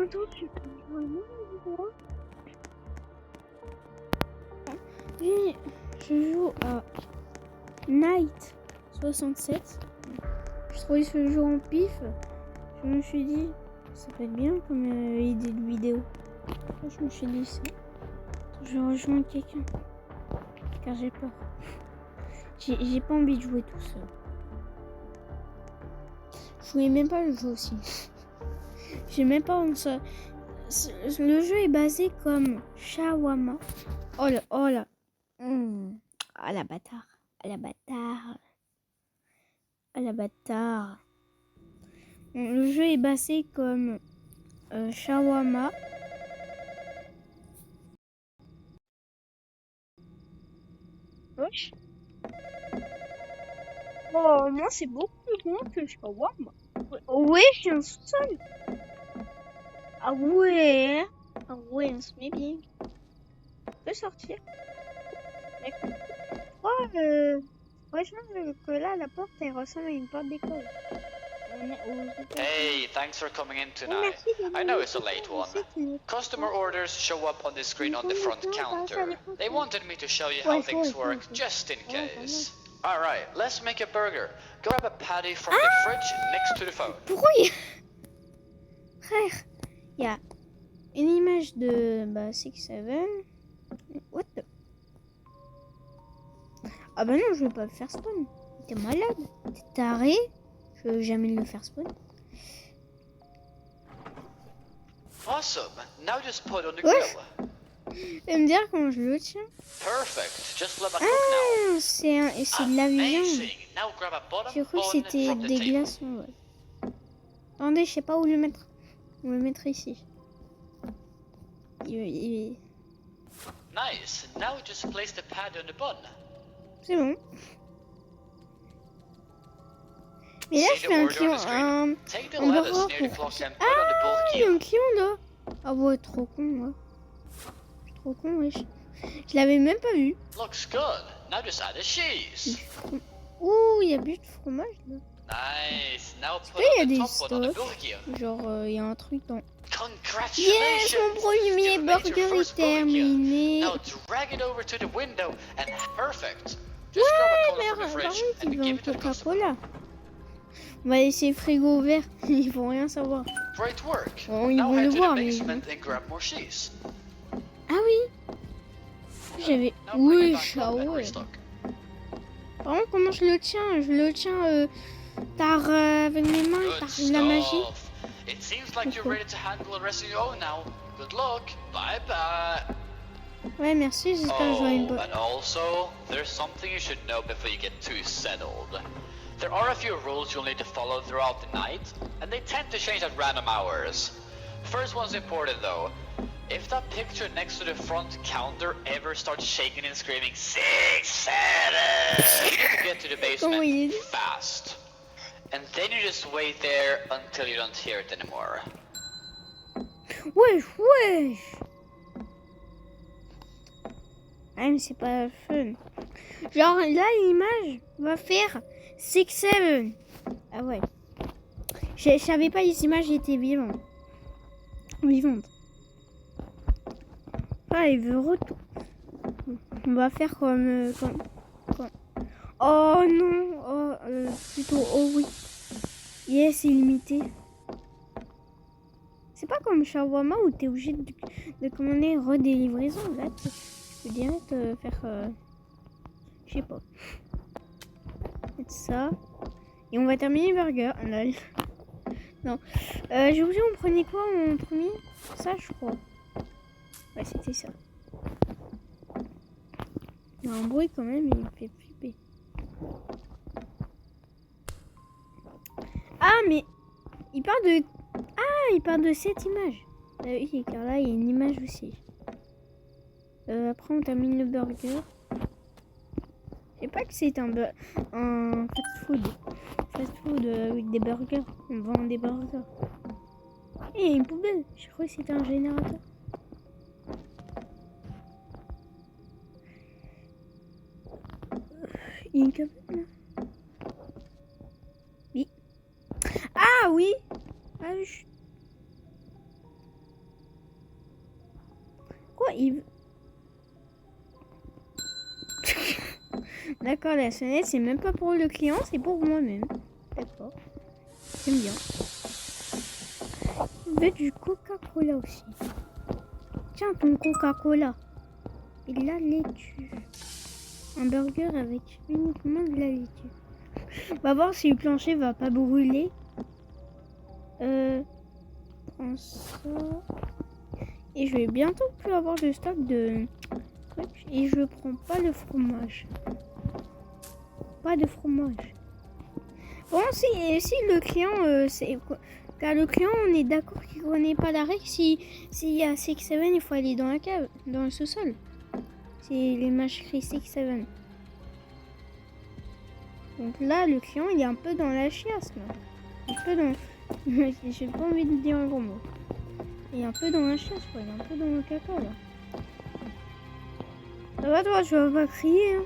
attends, je joue à Night 67. Je trouvais ce jeu en pif. Je me suis dit, ça peut être bien comme idée de vidéo. Je me suis dit ça. Je rejoins quelqu'un. Car j'ai peur. J'ai pas envie de jouer tout seul. Je voulais même pas le jeu aussi. J'ai même pas envie ça. Le jeu est basé comme Shawarma. Oh là, oh là. Ah la bâtard. Ah la bâtard. Ah la bâtard. Le jeu est basé comme Shawarma. Wesh. Oh, moi c'est beaucoup plus grand que Shawarma. Ouais, je suis un sous-sol. Ah ouais. Ah ouais, on se met bien. On peut sortir. Franchement, que là, la porte, elle ressemble à une porte d'école. Hey, thanks for coming in tonight. I know it's a late one. Customer orders show up on the screen on the front counter. They wanted me to show you how things work, just in case. Alright, let's make a burger. Go grab a patty from the fridge next to the phone. Pourquoi il y a... Frère, il y a une image de 6-7. What the... Ah bah non, je vais pas le faire spawn. T'es malade? T'es taré? Je vais jamais le faire spawn. Awesome. Now just put it on the grill. Tu vas me dire comment je le tiens? Perfect. Just let it cook now. Ah, c'est de la viande. Amazing. Now grab a bottom J'ai cru que bun c'était from the des table. glaçons. Ouais. Attendez, je sais pas où le mettre. On va le mettre ici. Nice. Now just place the patty on the bun. C'est bon. Mais là, je fais un client. Take the Un lettuce burger near the pour... clock and put it on the bulk Il y a heel. un client là. Ah ouais, trop con, moi. Je suis trop con, wesh. Je l'avais même pas vu. Looks good. Now just add the cheese. Ouh, il y a plus de fromage là. Nice. Now put Il y a on the des top one on the stocks. bulk heel. Genre, il y a un truc dans... Congratulations. Yes, mon premier You've made your burger est first bulk heel. terminé. Now drag it over to the window and perfect. Just Ouais, grab a cola mais from the par fridge contre, and il veut give un it to the customer. Coca-Cola. On va laisser le frigo ouvert. Ils vont rien savoir. Great work. Bon, ils Now vont le head to voir, the mais... basement and grab more cheese. Ah oui. J'avais... Now bring Oui, it back up and ouais. restock. Par contre, comment je le tiens? Je le tiens par avec mes mains, Good par la magie. stuff. It seems like you're ready to handle the rest of your own now. Good luck. Bye bye. Ouais, merci, j'espère que j'aurai une bonne... And also, there's something you should know before you get too settled. There are a few rules you'll need to follow throughout the night, and they tend to change at random hours. First one's important though. If that picture next to the front counter ever starts shaking and screaming 6, 7, you need to get to the basement fast. And then you just wait there until you don't hear it anymore. Wesh, wesh. Ah, mais c'est pas fun. Genre, là, l'image va faire 6, 7. Ah ouais. Je savais pas les images étaient vivantes. Ah, il veut retour. On va faire comme... Oh non. Oh, plutôt, oh oui. Yes, c'est limité. C'est pas comme Shawarma où t'es obligé de commander redélivraison. Là, tu peux direct faire... je sais pas. Mettre ça. Et on va terminer le burger. Lol. Non. J'ai oublié, on prenait quoi en premier? Ça, je crois. Ouais, c'était ça. Il y a un bruit quand même, il me fait flipper. Ah, mais... Il parle de cette image. Oui, car là, il y a une image aussi. Après, on termine le burger. Je sais pas que c'est un fast-food. Fast-food avec des burgers. On vend des burgers. Et il y a une poubelle. Je crois que c'était un générateur. Il y a une cabane là. Oui. Ah oui. Ah, Quoi il... D'accord, la sonnette, c'est même pas pour le client, c'est pour moi-même. D'accord. J'aime bien. Je veux du Coca-Cola aussi. Tiens, ton Coca-Cola. Et la laitue. Un burger avec uniquement de la laitue. On va voir si le plancher va pas brûler. Prends ça. Et je vais bientôt plus avoir de stock de trucs. Et je prends pas le fromage. Pas de fromage. Bon, si le client, c'est quoi? Car le client, on est d'accord qu'il connaît pas la règle. S'il y a 6-7, il faut aller dans la cave, dans le sous-sol. C'est les mâcheries 6-7. Donc là, le client, il est un peu dans la chiasse, là. Un peu dans... J'ai pas envie de dire un gros mot. Il est un peu dans la chiasse, quoi. Il est un peu dans le caca, là. Ça va, toi, tu vas pas crier, hein?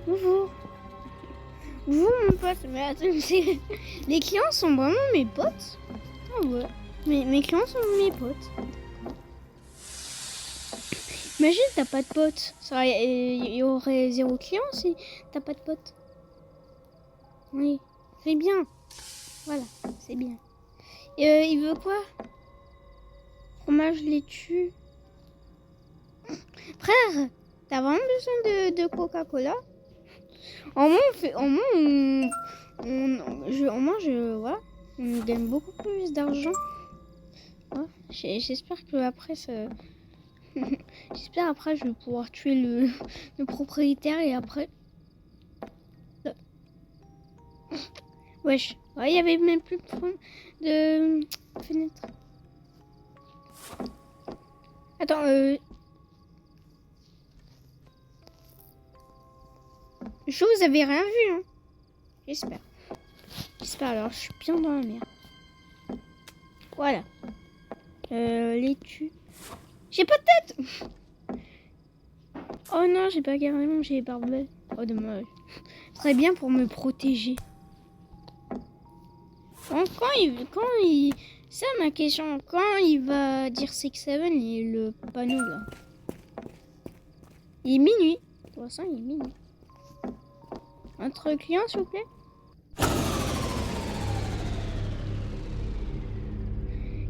Bonjour. Bonjour, mon pote. Mais attends, les clients sont vraiment mes potes? Ah ouais. Mes clients sont mes potes. Imagine, t'as pas de potes. Il y aurait 0 client si t'as pas de potes. Oui, c'est bien. Voilà, c'est bien. Il veut quoi? Fromage laitue. Frère, t'as vraiment besoin de Coca-Cola? En moins, voilà, on gagne beaucoup plus d'argent. Ouais, j'espère que après ça... J'espère après je vais pouvoir tuer le propriétaire et après... Wesh, ouais, il y avait même plus de fenêtre. Attends, vous avez rien vu, hein? J'espère. J'espère, alors je suis bien dans la merde. Voilà. Laitue. J'ai pas de tête! Oh non, j'ai pas gardé mon gilet pare-balles. Oh dommage. Très bien pour me protéger. Bon, quand il... Ça ma question. Quand il va dire 6-7 et le panneau là? Il est minuit. De toute façon, il est minuit. Entre clients, s'il vous plaît.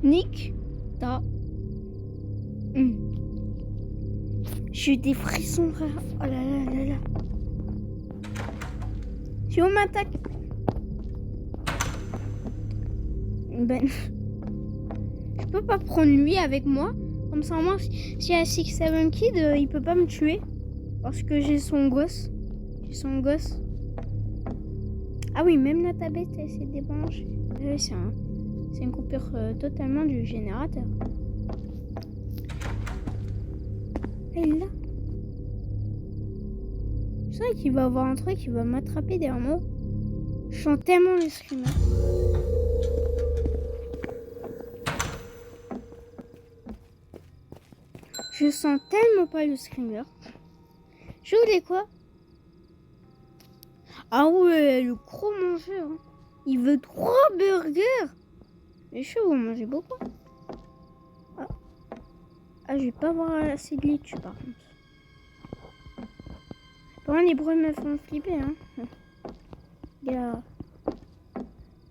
Nick, t'as... J'ai eu des frissons, frère. Oh là là là là. Si on m'attaque... Ben... Je peux pas prendre lui avec moi. Comme ça, moi, s'il y a 6-7 Kid, il peut pas me tuer. Parce que j'ai son gosse. J'ai son gosse. Ah oui, même la tablette, elle s'est débranchée. Oui, c'est une coupure totalement du générateur. Elle est là. Je sens qu'il va avoir un truc qui va m'attraper derrière moi. Je sens tellement le screamer. Je sens tellement pas le screamer. Je voulais quoi? Ah ouais, le gros mangeur. Hein. Il veut 3 burgers. Mais je vais manger beaucoup. Ah, je vais pas avoir assez de laitue par contre. Par contre, les bruits me font flipper. Hein.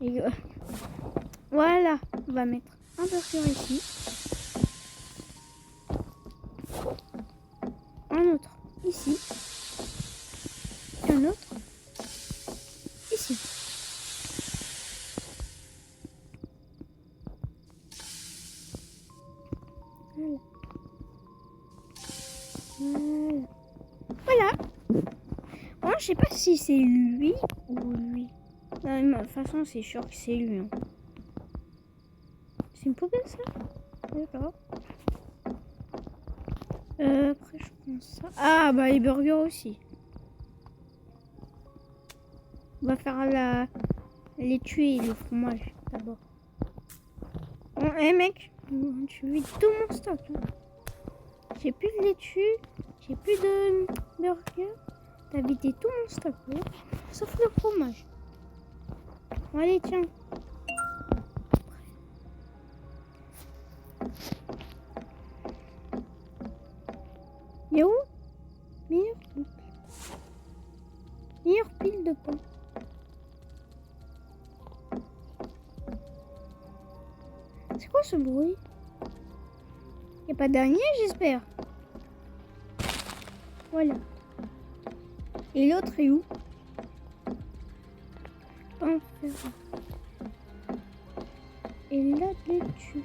Les gars. Voilà, on va mettre un burger ici. Un autre ici. Et un autre ici. Voilà. Voilà. Bon, je sais pas si c'est lui ou lui. Non, de toute façon, c'est sûr que c'est lui. Hein. C'est une poubelle, ça? D'accord. Après, je prends ça. Ah, bah, les burgers aussi. On va faire les tuer et le fromage d'abord. Bon, mec, tu veux tout mon stock. Hein. J'ai plus de laitue, j'ai plus de burgers. T'as vidé tout mon stock, hein, sauf le fromage. Allez, tiens. Il est où? Meilleure boucle. Meilleure pile de pain. C'est quoi ce bruit? Y a pas d'araignée, j'espère. Voilà. Et l'autre est où? Pain ferré. Et là, dessus.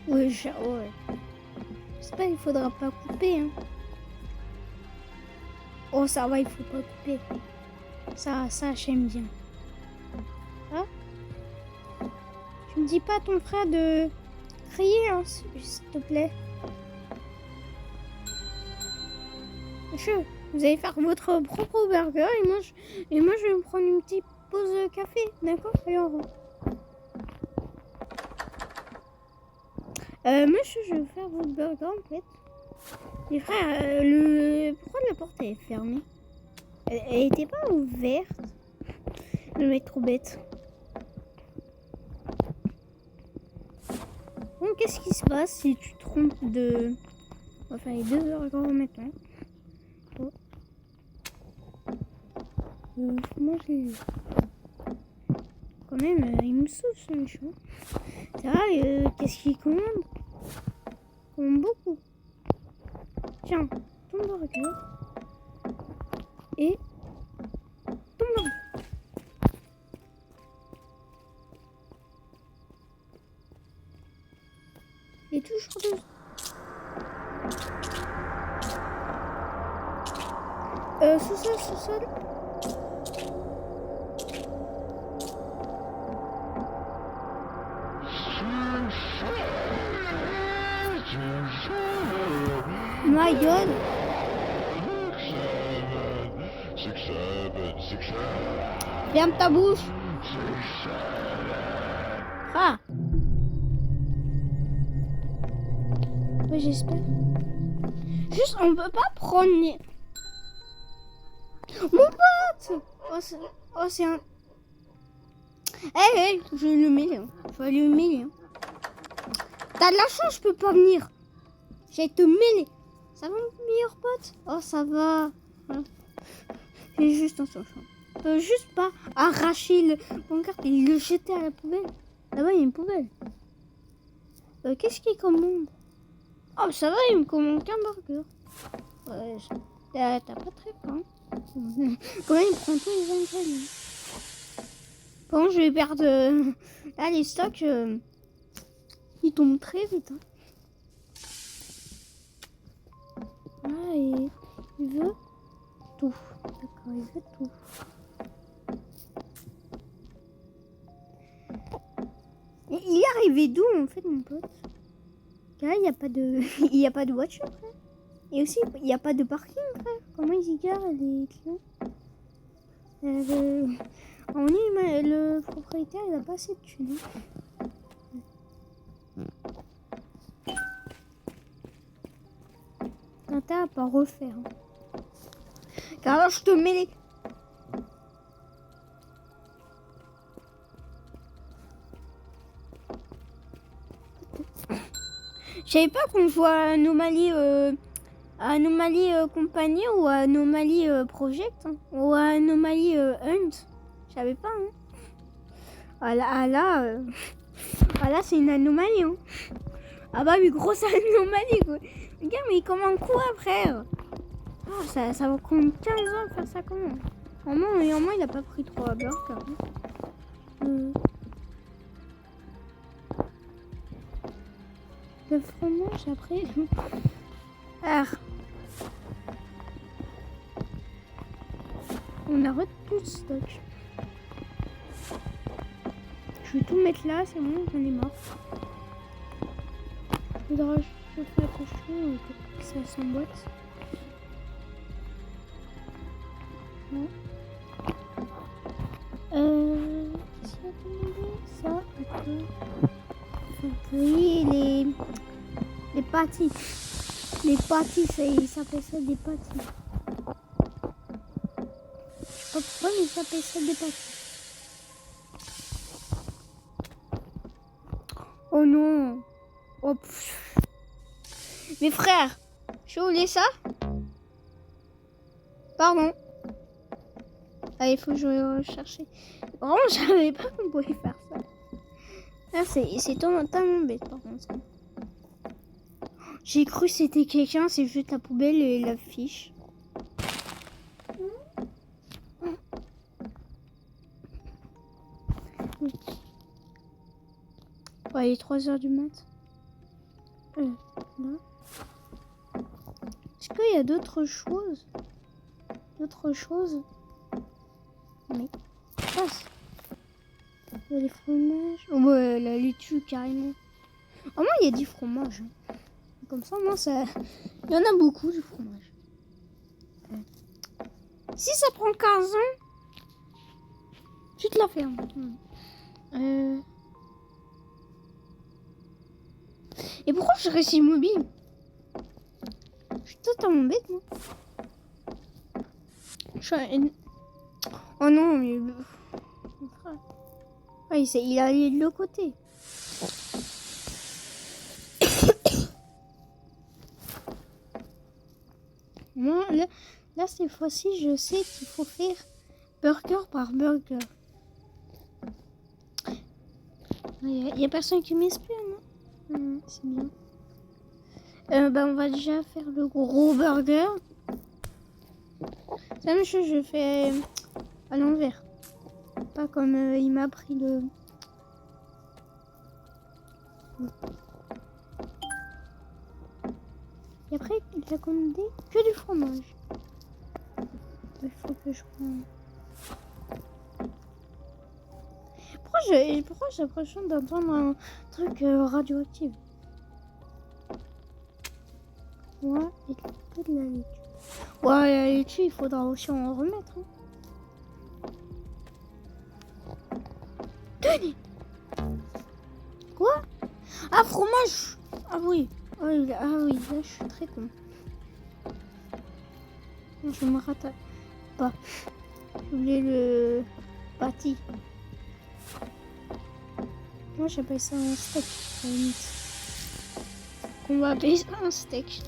Ouais, ouais. J'espère qu'il faudra pas couper. Hein. Oh, ça va, il faut pas couper. Ça, j'aime bien. Ah. Tu me dis pas à ton frère de crier, hein, s'il te plaît. Monsieur, vous allez faire votre propre burger et moi je vais me prendre une petite pause café, d'accord? Alors, monsieur, je vais faire votre burger en fait. Mais frère, pourquoi la porte est fermée? Elle était pas ouverte. Le mec trop bête. Bon, qu'est-ce qui se passe si tu te trompes de... On va faire les 2 burgers maintenant. Oh. Faut manger. Quand même, il me saoule ce méchant. Ça va, qu'est-ce qu'il commande? Il commande beaucoup. Tiens, ton burger. Et ton burger. Et toujours deux. Sous-sol. My God. 6, 7, 6, 7. Ferme ta bouche. Ah. Oui, j'espère. Juste, on peut pas prendre les... Mon pote. Oh, c'est un... Hey, je vais l'humilier. Je vais l'humilier. T'as de la chance, je peux pas venir. J'ai te mêler. Ça va, mon meilleur pote? Oh, ça va. Voilà. J'ai juste un seul champ. Je peux juste pas arracher le pancarte et le jeter à la poubelle. Là-bas, il y a une poubelle. Qu'est-ce qu'il commande? Oh, ça va, il me commande qu'un burger. Ouais, t'as pas très faim. Comment il prend tous les ingrédients? Bon, je vais perdre... Là, les stocks, ils tombent très vite. Hein. Ah, et il veut tout. D'accord, il veut tout. Et il est arrivé d'où, en fait, mon pote? Car là, il n'y a pas de... il n'y a pas de voiture, frère. Et aussi, il n'y a pas de parking, frère. Comment ils y garent les clients? En ligne, le propriétaire, il a pas assez de thunes. T'as à pas refaire. Hein. Car alors, je te mets les... Je savais pas qu'on joue à Anomaly... Anomaly Company ou Anomaly Project hein, ou Anomaly Hunt. Je savais pas. Hein. Là, c'est une anomalie. Hein. Ah bah oui, grosse anomalie. Quoi. Regarde, mais il commande quoi, frère? Oh, ça va prendre 15 ans de faire ça comment? Normalement, il a pas pris 3 burgers. Hein. Le fromage après. Ah. On arrête tout le stock. Je vais tout mettre là, c'est bon, j'en ai marre. Il faudra juste faire attention que ça s'emboîte. Non. Qu'est-ce qu'il y a commandé? Ça, d'accord. Oui, les pâtis. Des pâtis, il s'appelle ça des pâtis. Je sais pas pourquoi, mais il s'appelle ça des pâtis. Oh non. Oh, pff. Mes frères, je vais oublier ça. Pardon. Ah, il faut que je recherche. Vraiment, je savais pas qu'on pouvait faire ça. Ah, c'est tellement bête, par contre. J'ai cru que c'était quelqu'un, c'est juste la poubelle et la fiche. Ouais, il est 3h du mat. Là. Est-ce qu'il y a d'autres choses? Mais passe. Il y a des fromages. Oh ouais, la laitue carrément. Ah moi il y a du fromage. Comme ça, moi ça. Il y en a beaucoup du fromage. Si ça prend 15 ans, tu te la fermes. Et pourquoi je reste immobile? Je suis totalement bête, moi. Oh non, mais... Ah, il a allé de l'autre côté. Moi, là, cette fois-ci, je sais qu'il faut faire burger par burger. Il n'y a personne qui m'espionne, hein. C'est bien. On va déjà faire le gros burger. C'est la même chose, je fais à l'envers. Pas comme il m'a pris le... Et après, il a commandé que du fromage. Il faut que je prenne... Pourquoi j'ai l'impression d'entendre un truc radioactif? Ouais, et que de la laitue. Ouais, la laitue, il faudra aussi en remettre. Hein. Tenez. Quoi? Ah, fromage. Ah oui. Ah oui, là, je suis très con. Je me rate pas. Je voulais le pâtis. Moi, j'appelle ça un steak. À la limite. On va appeler ça un steak.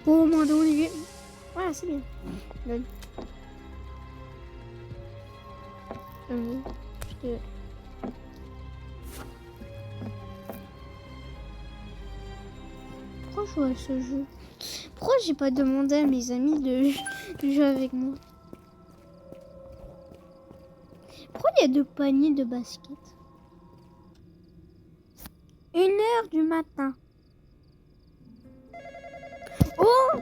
Oh, moins d'olivier. Voilà, c'est bien. Lol. Pourquoi je joue à ce jeu? Pourquoi j'ai pas demandé à mes amis de jouer avec moi? Pourquoi il y a 2 paniers de basket? 1h du matin. Oh!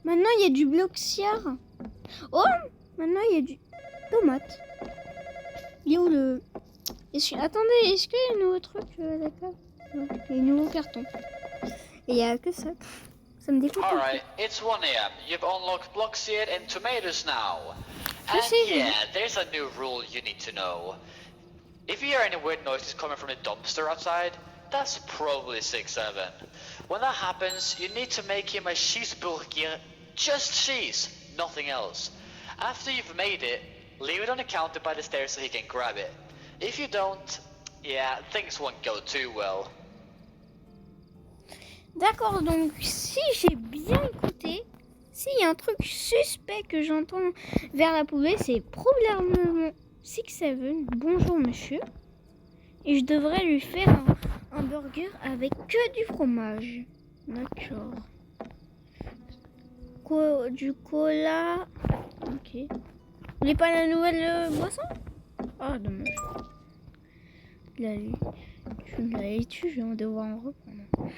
Maintenant il y a du bloxiar. Oh! Maintenant il y a du tomate. Il est où le... Attendez, est-ce qu'il y a un nouveau truc d'accord? Ouais, il y a un nouveau carton. Et il n'y a que ça. Ça me dégoûte. Alright, it's 1 AM. You've unlocked Bloxier and tomatoes now. Je And sais. yeah, there's a new rule you need to know. If you hear any weird noises coming from the dumpster outside, that's probably 6-7. When that happens, you need to make him a cheeseburger. Just cheese, nothing else. After you've made it, leave it on the counter by the stairs so he can grab it. If you don't, yeah, things won't go too well. D'accord, donc si j'ai bien écouté, s'il y a un truc suspect que j'entends vers la poubelle, c'est probablement 6-7. Bonjour monsieur. Et je devrais lui faire un burger avec que du fromage. D'accord. Du cola. Ok. Vous voulez pas la nouvelle boisson? Ah, dommage. La laitue, je vais devoir en reprendre.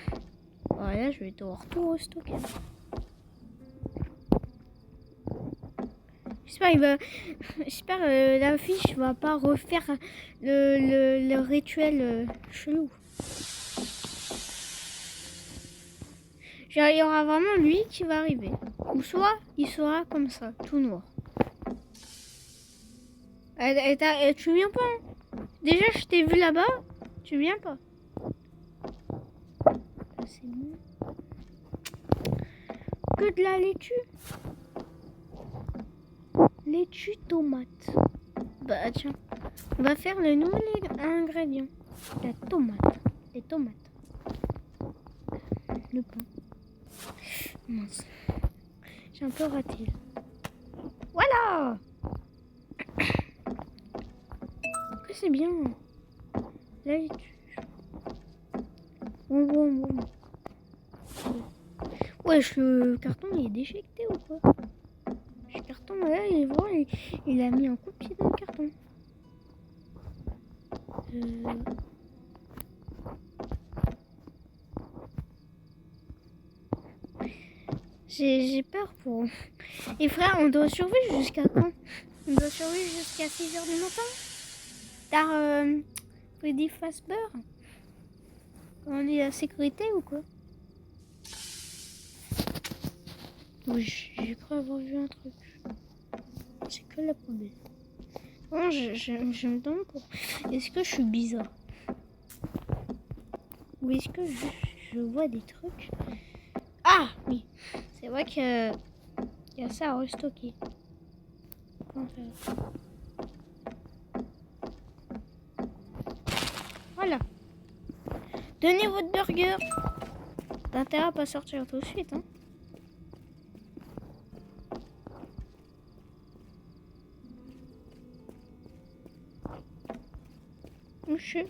Voilà, je vais devoir tout restocker. J'espère la fiche va pas refaire le rituel chelou. Genre, il y aura vraiment lui qui va arriver. Ou soit il sera comme ça, tout noir. Tu viens pas, hein? Déjà, je t'ai vu là-bas. Tu viens pas. c'est bon. Que de la laitue. Laitue tomate. Bah tiens, on va faire le nouvel ingrédient. La tomate. Les tomates. Le pain. Mince. J'ai un peu raté là. Voilà. Après c'est bien. La laitue. Bon. Wesh, le carton il est déchiqueté ou quoi? Le carton là, il a mis un coup de pied dans le carton. J'ai peur pour... Et frère, on doit survivre jusqu'à quand? On doit survivre jusqu'à 6h du matin? Tard, Freddy Fazbear? On est à sécurité ou quoi? Oui, j'ai cru avoir vu un truc. C'est que la poubelle. Bon, je me demande pour... Est-ce que je suis bizarre? Ou est-ce que je vois des trucs? Ah oui, c'est vrai que y a ça à restocker. Comment faire? Voilà. Donnez votre burger. T'as intérêt à pas sortir tout de suite, hein. Monsieur,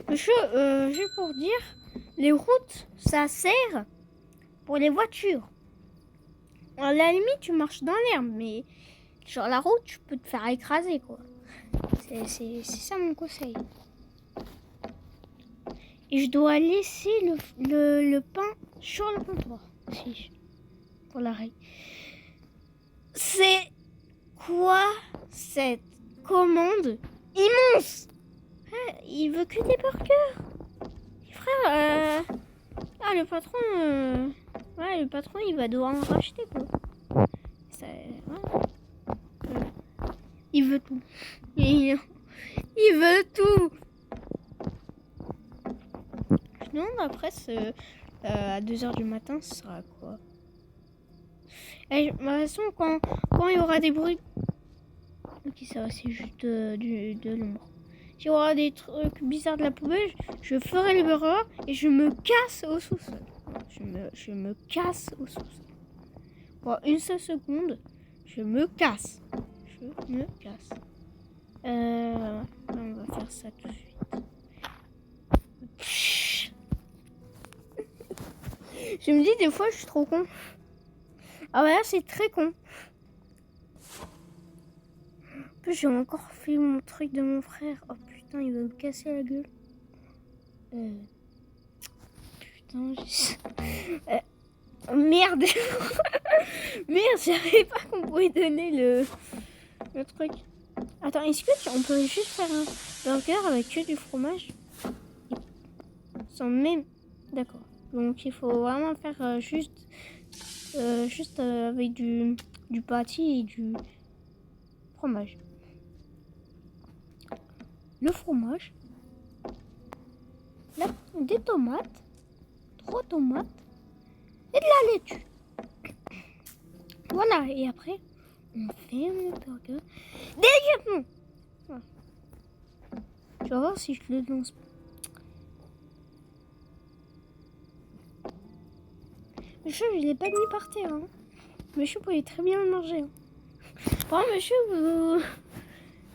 juste pour dire, les routes, ça sert pour les voitures. À la limite, tu marches dans l'herbe, mais sur la route, tu peux te faire écraser, quoi. C'est ça mon conseil. Et je dois laisser le pain sur le comptoir. Si, pour la règle. C'est quoi cette commande immense? Il veut que des burgers. Frère, ah le patron, ouais, le patron il va devoir en racheter quoi. Ça, ouais. Il veut tout. Il veut tout. Je me demande après à 2h du matin ce sera quoi. Et, de toute façon quand il y aura des bruits. Ok ça va, c'est juste de l'ombre. S'il y aura des trucs bizarres de la poubelle, je ferai le burger et je me casse au sous-sol. Je me casse au sous-sol. Pour une seule seconde, je me casse. Je me casse. On va faire ça tout de suite. Je me dis des fois je suis trop con. Ah ouais, c'est très con. En plus, j'ai encore fait mon truc de mon frère. Oh putain, il va me casser la gueule. Putain, merde. Merde, je savais pas qu'on pouvait donner le truc. Attends, est-ce que on peut juste faire un burger avec que du fromage? Sans même... D'accord. Donc, il faut vraiment faire juste avec du pâtis et du fromage. Le fromage, des tomates, 3 tomates et de la laitue. Voilà, et après, on ferme le burger. Délicatement. Voilà. Tu vas voir si je le lance. Monsieur, je l'ai pas mis par terre. Hein. Monsieur pourrait très bien le manger. Hein. Bon, monsieur,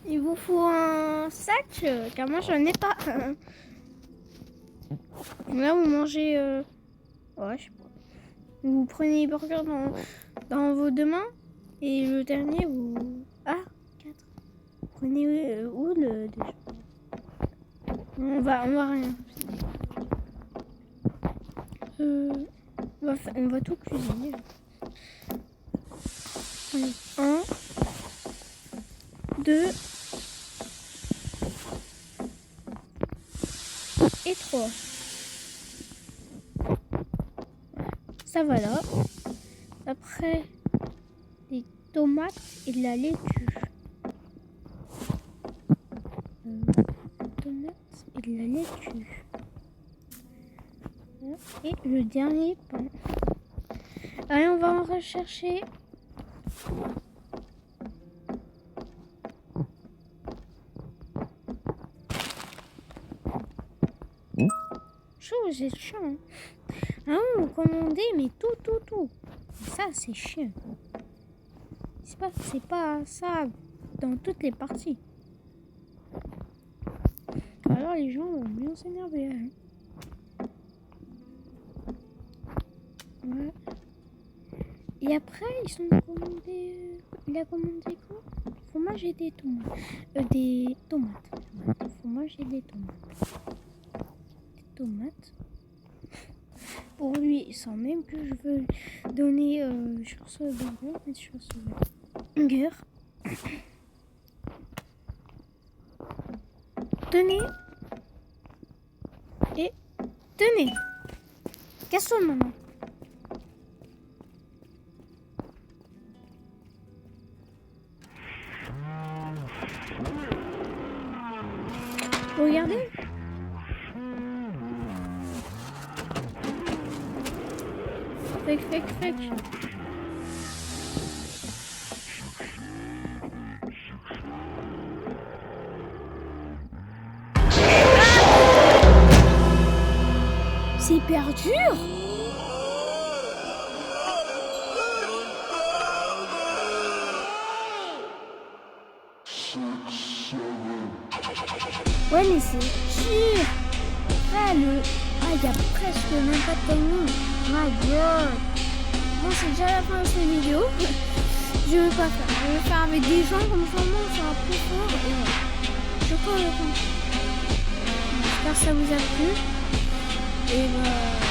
il vous faut un sac, car moi j'en ai pas. Là, vous mangez... ouais, je sais pas. Vous prenez les burgers dans vos deux mains. Et le dernier, vous... Ah, 4. Vous prenez où le... déjà on va rien. On va tout cuisiner. Allez, 1, 2... et 3. Ça va là. Après, des tomates et de la laitue. Tomates et de la laitue. Et le dernier pain. Allez, on va en rechercher. Chaud, c'est chiant. Hein. Ah, vous commandez, mais tout. Ça, c'est chiant. C'est pas ça dans toutes les parties. Alors les gens vont bien s'énerver. Hein. Ouais. Et après, ils sont commandés. Il a commandé quoi? Fromage et des tomates. Des tomates. Fromage et des tomates. Des tomates. Pour lui, sans même que je veux donner sur ce burger, mais sur ce burger. Tenez. Et tenez. Casse-toi maintenant. Regardez. Fake. C'est hyper dur. Ouais, mais c'est dur. Ah, il y a presque même pas de timing. My god. Bon, c'est déjà la fin de cette vidéo. Je vais pas faire. Je vais faire avec des gens comme ça, on sera plus fort. Et voilà. Je crois le temps. J'espère que ça vous a plu. Et voilà.